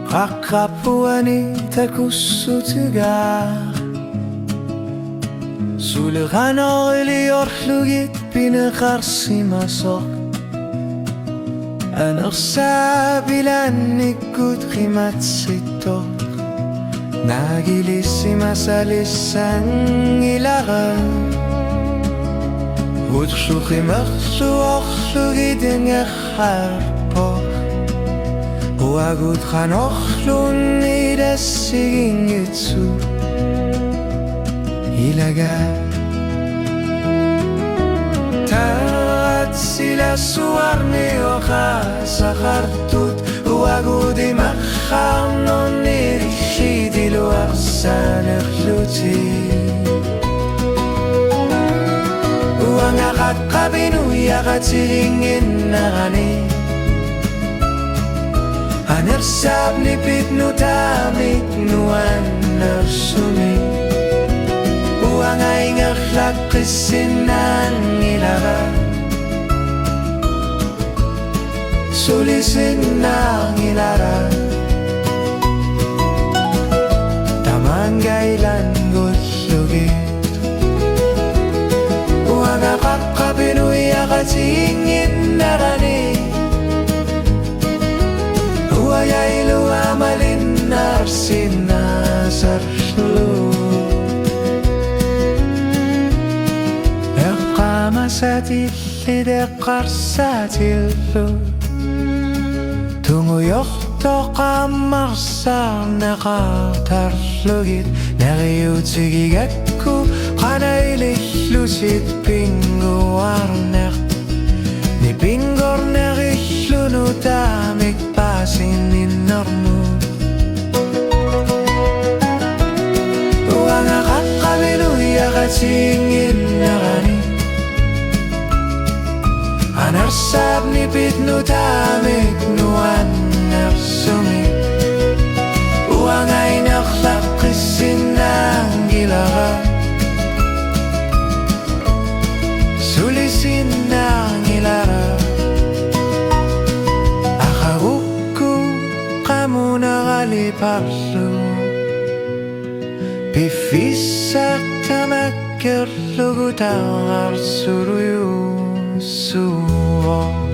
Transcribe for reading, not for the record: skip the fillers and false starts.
Akapuani takussutuga Sulghanoli orlugit binakharsimasok Anarsabilannikut khimatsitok Nagilissimasalisang ilaran Utsukhimaqsu orlugit ngakharpok Uagut khanokhlun idassigingitsu ilaga Tarat sila suarni oka sakhartut Uagut imakharnon irishidilo arsanerluti Uangakakabinu yakatilingin narani Anersab nipit nu tamik nuan nersumi Uang ay ngakhlak kisinan ilara Sulisin ng ilara Tamang gailan gutlugit Uang akakabinuy akatingin narani Uayailu amalin narsinasarlu Eqamasatilli deqarsatillu Tunguyokto qamarsar neqartarlugit Neriutigigakku qanailillusit pinguarneq Nipingornerillu tamik Sininormu Uang akakabilu yakatingin narani Anarsab nipit nu tamik nuan nersumi Uang ay nakhlak kisinang ilara Sulisin ng ilara Parlu Bifisak tamak kerlugu tangar suruyu suwo